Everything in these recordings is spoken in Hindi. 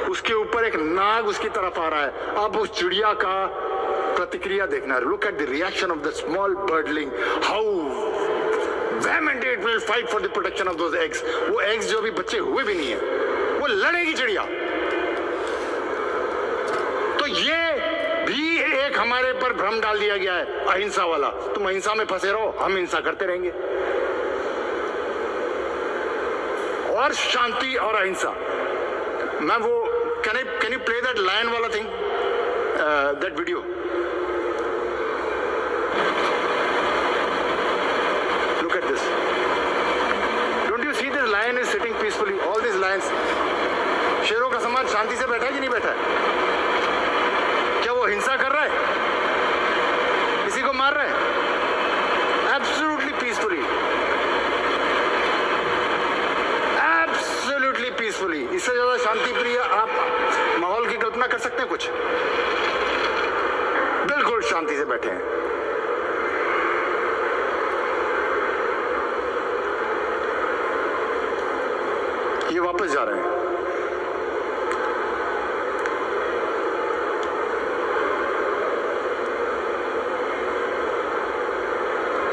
उसके ऊपर एक नाग उसकी तरफ आ रहा है। अब उस चिड़िया का प्रतिक्रिया देखना। Look at the reaction of the small birdling, how vehemently it will fight for the protection of those eggs. वो eggs जो भी बच्चे हुए भी नहीं है, वो लड़ेगी चिड़िया। तो ये भी एक हमारे पर भ्रम डाल दिया गया है अहिंसा वाला। तुम अहिंसा में फंसे रहो, हम हिंसा करते रहेंगे। और शांति और अहिंसा, मैं वो can you play that lion वाला thing, that video? Look at this. Don't you see this lion is sitting peacefully? All these lions. शेरों का समाज शांति से बैठा है कि नहीं बैठा है? क्या वो हिंसा कर रहा है? किसी को मार रहा है? Absolutely peacefully. Absolutely peacefully. इससे ज्यादा शांति प्रिय आप माहौल की कल्पना कर सकते हैं कुछ? बिल्कुल शांति से बैठे हैं। ये वापस जा रहे हैं।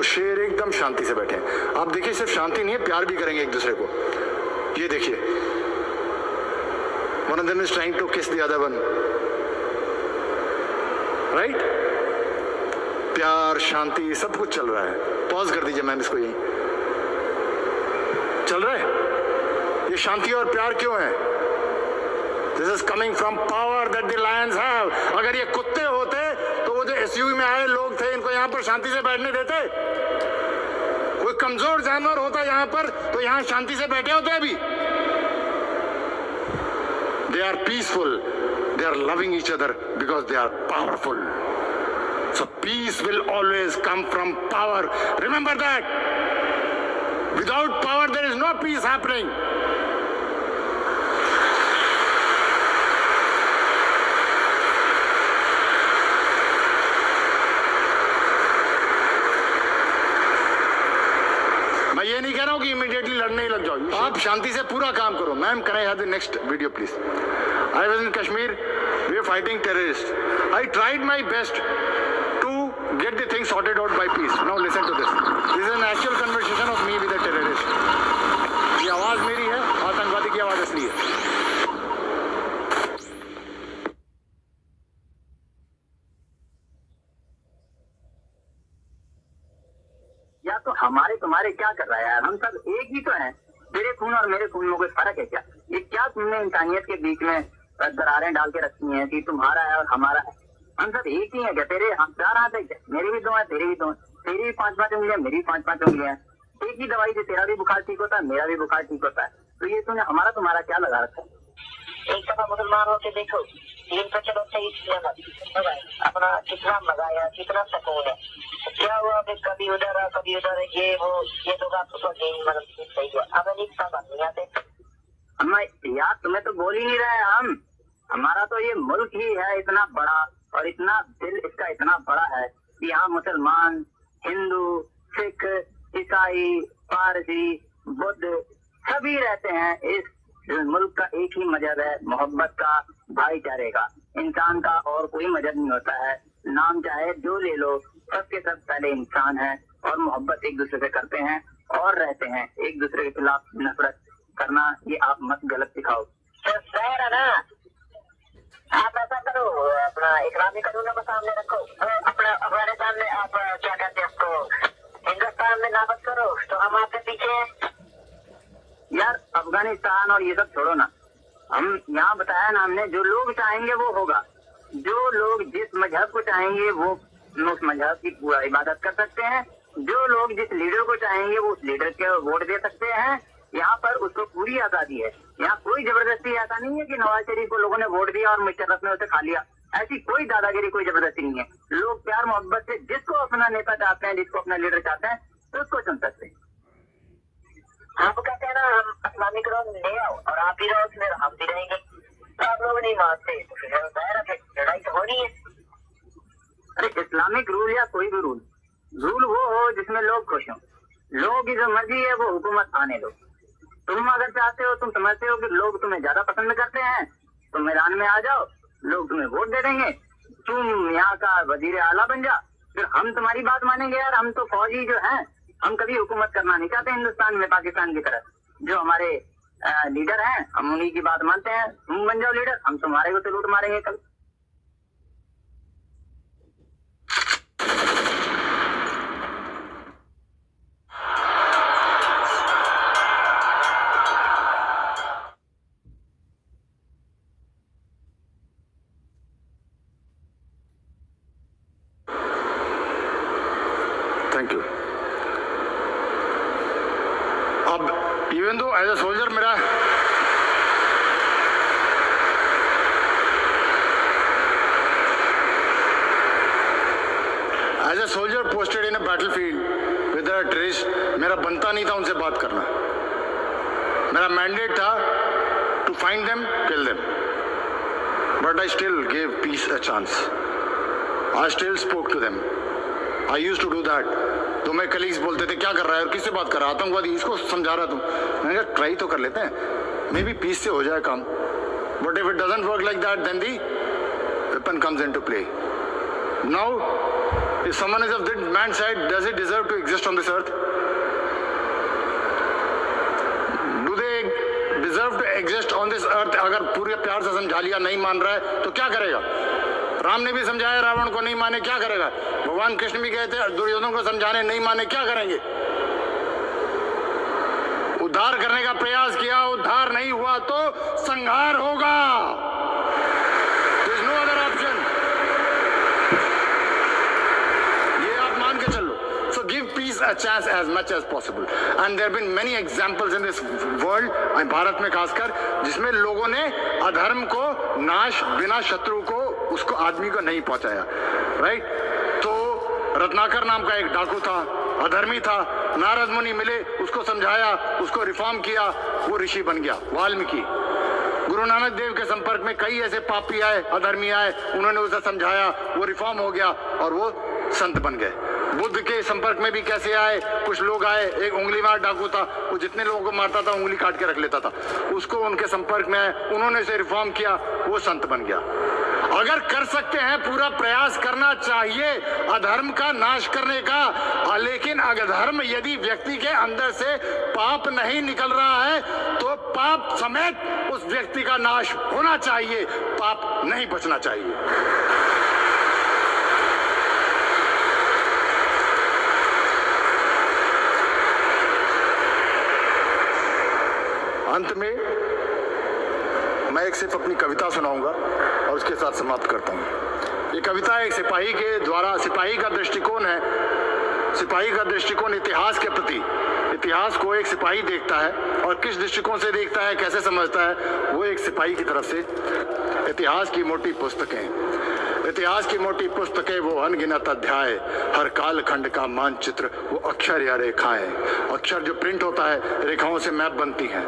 शेर एकदम शांति से बैठे हैं। आप देखिए, सिर्फ शांति नहीं है, प्यार भी करेंगे एक दूसरे को। ये देखिए, one of them is trying to kiss the other one, right? प्यार, शांति, सब कुछ चल रहा है। पॉज कर दीजिए मैम इसको, यही चल रहा है। ये शांति और प्यार क्यों है? This is coming from power that the lions have. अगर ये कुत्ते होते तो वो जो SUV में आए लोग थे, इनको यहाँ पर शांति से बैठने देते? कोई कमजोर जानवर होता यहाँ पर तो यहाँ शांति से बैठे होते अभी। They are peaceful. They are loving each other because they are powerful. So peace will always come from power. Remember that. Without power there is no peace happening. ये नहीं कह रहा हूं कि इमीडिएटली लड़ने ही लग जाओ। आप शांति से पूरा काम करो। Ma'am, can I have the next video please? I was in Kashmir, we are fighting terrorist. I tried my best to get the thing sorted out by peace. Now listen to this. This is an actual conversation of me with a terrorist. ये आवाज मेरी है, आतंकवादी की आवाज असली है। या तो हमारे तुम्हारे क्या कर रहा है यार? हम सब एक ही तो हैं। तेरे खून और मेरे खून में कोई फर्क है क्या? ये क्या तुमने इंसानियत के बीच में दरारें डाल के रखी हैं कि तुम्हारा है और हमारा है? हम सब एक ही हैं क्या? तेरे हम 4 हाथ है क्या? मेरी भी 2 है, तेरी भी 2 है। तेरी भी 5-5 उंगलियां, मेरी 5-5 उंगलियां। एक ही दवाई से तेरा भी बुखार ठीक होता है, मेरा भी बुखार ठीक होता है। तो ये तूने हमारा तुम्हारा क्या लगा रखा है? एक दफा मुसलमान होके देखो, 3 तो चलो सही अपना कितना मजा आया, कितना सुकून है। क्या हुआ कि कभी उधर है, कभी उधर है, ये वो, ये तो आपको मतलब सही हुआ। अब एक सब आते हम यार, तुम्हें तो बोल ही नहीं रहे हम। हमारा तो ये मुल्क ही है इतना बड़ा, और इतना दिल इसका इतना बड़ा है कि यहाँ मुसलमान, हिंदू, सिख, ईसाई, पारसी, बुद्ध सभी रहते हैं। इस मुल्क का एक ही मजहब है, मोहब्बत का, भाईचारे का। इंसान का और कोई मजहब नहीं होता है। नाम चाहे जो ले लो, सबके सब पहले इंसान है और मोहब्बत एक दूसरे से करते हैं और रहते हैं। एक दूसरे के खिलाफ नफरत करना ये आप मत गलत सिखाओ। शहर है ना, आप ऐसा करो, अपना इकरामी कानून सामने रखो, अपना अफगानिस्तान में आप क्या कहते हैं उसको, हिंदुस्तान में नाफज करो, तो हम आपके पीछे हैं। यार अफगानिस्तान और ये सब छोड़ो ना। हम यहाँ बताया ना हमने, जो लोग चाहेंगे वो होगा। जो लोग जिस मजहब को चाहेंगे वो उस मजहब की पूरा इबादत कर सकते हैं। जो लोग जिस लीडर को चाहेंगे वो उस लीडर के वोट दे सकते हैं। यहाँ पर उसको पूरी आजादी है। यहाँ कोई जबरदस्ती ऐसा नहीं है कि नवाज शरीफ को लोगों ने वोट दिया और मुशर्रफ ने उसे खा लिया। ऐसी कोई दादागिरी, कोई जबरदस्ती नहीं है। लोग प्यार मोहब्बत से जिसको अपना नेता चाहते हैं, जिसको अपना लीडर चाहते हैं, तो उसको चुन सकते हैं। आप कहते हैं ना हम इस्लामिक रूल ले आओ और आप भी रहो, फिर हम भी रहेंगे। तो आप लोग नहीं मानते तो फिर लड़ाई तो होनी है। अरे इस्लामिक रूल या कोई भी रूल वो हो जिसमें लोग खुश हों। लोगों की जो मर्जी है वो हुकूमत आने दो। तुम अगर चाहते हो, तुम समझते हो कि लोग तुम्हें ज्यादा पसंद करते हैं, तुम मैदान में आ जाओ, लोग तुम्हें वोट दे देंगे, तुम यहाँ का वजीर आला बन जा, फिर हम तुम्हारी बात मानेंगे। यार हम तो फौजी जो हैं, हम कभी हुकूमत करना नहीं चाहते हिंदुस्तान में पाकिस्तान की तरह। जो हमारे लीडर हैं हम उन्हीं की बात मानते हैं। तुम बन जाओ लीडर, हम तुम्हारे को तो लूट मारेंगे कल। Thank you. अब even though as a soldier मेरा as a soldier posted in a battlefield with a terrorist, मेरा बनता नहीं था उनसे बात करना। मेरा मैंडेट था to find them, kill them, but I still give peace a chance. I still spoke to them. I used to do that. तो मेरे कलीग्स बोलते थे क्या कर रहा है और किससे बात कर रहा है, आतंकवादी, इसको समझा रहा तुम। मैंने कहा ट्राई तो कर लेते हैं, मे बी पीस से हो जाए काम। But if it doesn't work like that then the weapon comes into play. Now if someone is of that man's side, does he deserve to exist on this earth? Do they deserve to exist on this earth? अगर पूरे प्यार से समझा लिया, नहीं मान रहा है तो क्या करेगा? राम ने भी समझाया, रावण को नहीं माने क्या करेगा? भगवान कृष्ण भी गए थे दुर्योधन को समझाने, नहीं माने क्या करेंगे? उद्धार करने का प्रयास किया, उद्धार नहीं हुआ तो संहार होगा। There is no other option. ये आप मान के चलो। So give peace a chance as much as possible. And there have been many examples in this world, Bharat में खासकर, जिसमें लोगों ने अधर्म को नाश बिना शत्रु को, उसको आदमी को नहीं पहुंचाया। राइट? तो रत्नाकर नाम का एक डाकू था, अधर्मी था, नारद मुनि मिले, उसको समझाया, उसको रिफॉर्म किया, वो ऋषि बन गया, वाल्मीकि। गुरु नानक देव के संपर्क में कई ऐसे पापी आए, अधर्मी आए, उन्होंने उसे समझाया, वो रिफॉर्म हो गया और वो संत बन गए। बुद्ध के संपर्क में भी कैसे आए, कुछ लोग आए, एक उंगली मार डाकू था, वो जितने लोगों को मारता था उंगली काट के रख लेता था, उसको उनके संपर्क में आए, उन्होंने उसे रिफॉर्म किया, वो संत बन गया। अगर कर सकते हैं, पूरा प्रयास करना चाहिए अधर्म का नाश करने का, लेकिन अधर्म यदि व्यक्ति के अंदर से पाप नहीं निकल रहा है तो पाप समेत उस व्यक्ति का नाश होना चाहिए, पाप नहीं बचना चाहिए। अंत में मैं एक सिर्फ अपनी कविता सुनाऊंगा और उसके साथ समाप्त करता हूं। ये कविता एक सिपाही के द्वारा, सिपाही का दृष्टिकोण है, सिपाही का दृष्टिकोण इतिहास के प्रति, इतिहास को एक सिपाही देखता है और किस दृष्टिकोण से देखता है, कैसे समझता है, वो एक सिपाही की तरफ से। इतिहास की मोटी पुस्तकें, इतिहास की मोटी पुस्तकें, वो अनगिनत अध्याय, हर काल खंड का मानचित्र, वो अक्षर या रेखाएं, अक्षर जो प्रिंट होता है, रेखाओं से मैप बनती हैं।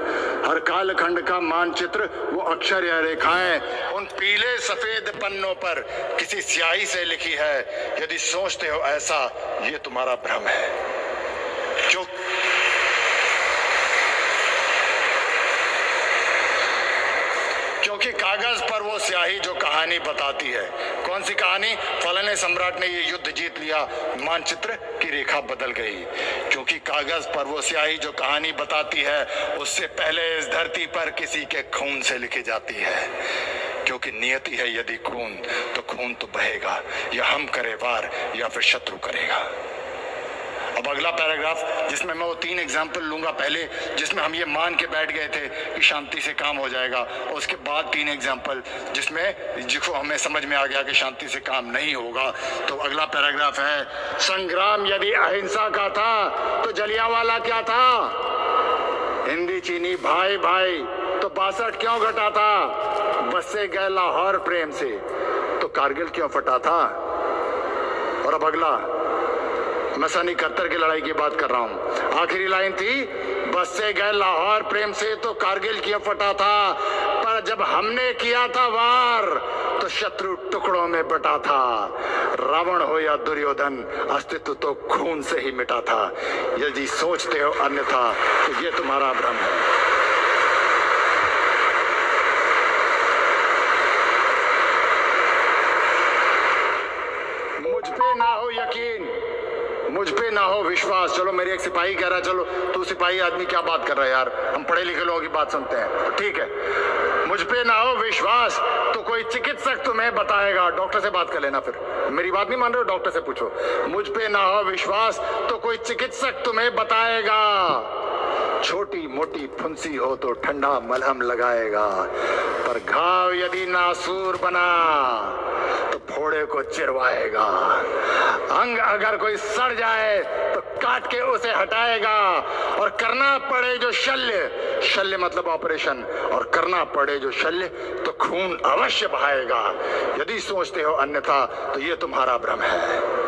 हर काल खंड का मानचित्र, वो अक्षर या रेखाएं उन पीले सफेद पन्नों पर किसी स्याही से लिखी है। यदि सोचते हो ऐसा, ये तुम्हारा भ्रम है। क्योंकि कागज पर वो स्याही जो कहानी बताती है। कौन सी कहानी? फलाने सम्राट ने ये युद्ध जीत लिया, मानचित्र की रेखा बदल गई। क्योंकि कागज पर वो स्याही जो कहानी बताती है, उससे पहले इस धरती पर किसी के खून से लिखी जाती है। क्योंकि नियति है यदि खून, तो खून तो बहेगा, या हम करे वार या फिर शत्रु करेगा। अब अगला पैराग्राफ जिसमें मैं वो 3 एग्जाम्पल लूंगा, पहले जिसमें हम ये मान के बैठ गए थे कि शांति से काम हो जाएगा, और उसके बाद 3 एग्जाम्पल जिसको हमें समझ में आ गया कि शांति से काम नहीं होगा। तो अगला पैराग्राफ है, संग्राम यदि अहिंसा का था तो जलियांवाला क्या था? हिंदी चीनी भाई भाई तो 62 क्यों घटा था? बसे गए लाहौर प्रेम से तो कारगिल क्यों फटा था? और अब अगला, मैं सन 71 की लड़ाई की बात कर रहा हूं। आखिरी लाइन थी, बस से गए लाहौर प्रेम से तो कारगिल क्यों फटा था? पर जब हमने किया था वार तो शत्रु टुकड़ों में बटा था। रावण हो या दुर्योधन, अस्तित्व तो खून से ही मिटा था। यदि सोचते हो अन्यथा तो ये तुम्हारा भ्रम है। हो विश्वास। चलो मेरी एक सिपाही कह रहा है, चलो तू सिपाही आदमी क्या बात कर रहा है यार, हम पढ़े लिखे लोगों की बात सुनते हैं, तो ठीक है। मुझ पे ना हो विश्वास तो कोई चिकित्सक तुम्हें बताएगा। डॉक्टर से बात कर लेना, फिर मेरी बात नहीं मान रहे हो, डॉक्टर से पूछो। मुझ पे ना हो विश्वास तो कोई चिकित्सक तुम्हें बताएगा। छोटी मोटी फुंसी हो तो ठंडा मलहम लगाएगा, पर घाव यदि नासूर बना तो फोड़े को चिरवाएगा। अंग अगर कोई सड़ जाए तो काट के उसे हटाएगा, और करना पड़े जो शल्य, शल्य मतलब ऑपरेशन, और करना पड़े जो शल्य तो खून अवश्य बहाएगा। यदि सोचते हो अन्यथा तो ये तुम्हारा भ्रम है।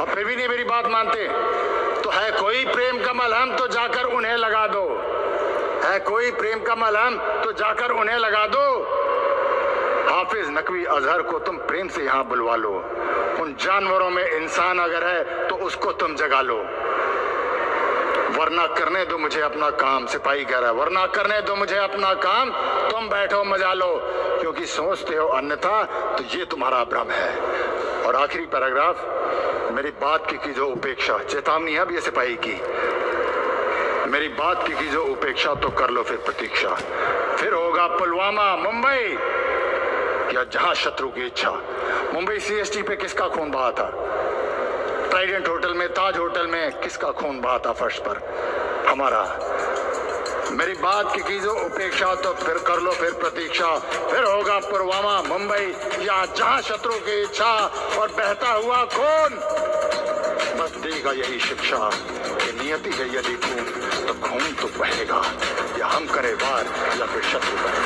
फिर भी नहीं मेरी बात मानते तो है कोई प्रेम का मलहम तो जाकर उन्हें लगा दो। है कोई प्रेम का मलहम तो जाकर उन्हें लगा दो। हाफिज नकवी अजहर को तुम प्रेम से यहाँ बुलवा लो। उन जानवरों में इंसान अगर है तो उसको तुम जगा लो। वरना करने दो मुझे अपना काम, सिपाही कह रहा है, वरना करने दो मुझे अपना काम, तुम बैठो मजा लो, क्योंकि सोचते हो अन्यथा तो ये तुम्हारा भ्रम है। और आखिरी पैराग्राफ, मेरी बात की जो उपेक्षा, चेतावनी है अब ये सिपाही की, मेरी बात की जो उपेक्षा तो कर लो फिर प्रतीक्षा। फिर होगा पुलवामा मुंबई या जहां शत्रु की इच्छा। मुंबई CST पे किसका खून बहा था? ट्राइडेंट होटल में, ताज होटल में किसका खून बहा था फर्श पर? हमारा। मेरी बात की जो उपेक्षा तो फिर कर लो फिर प्रतीक्षा। फिर होगा पुलवामा मुंबई या जहां शत्रु की इच्छा, और बहता हुआ खून बस देगा यही शिक्षा कि नियति है यदि खून तो खून तो बहेगा, या हम करें वार या फिर शत्रु करें।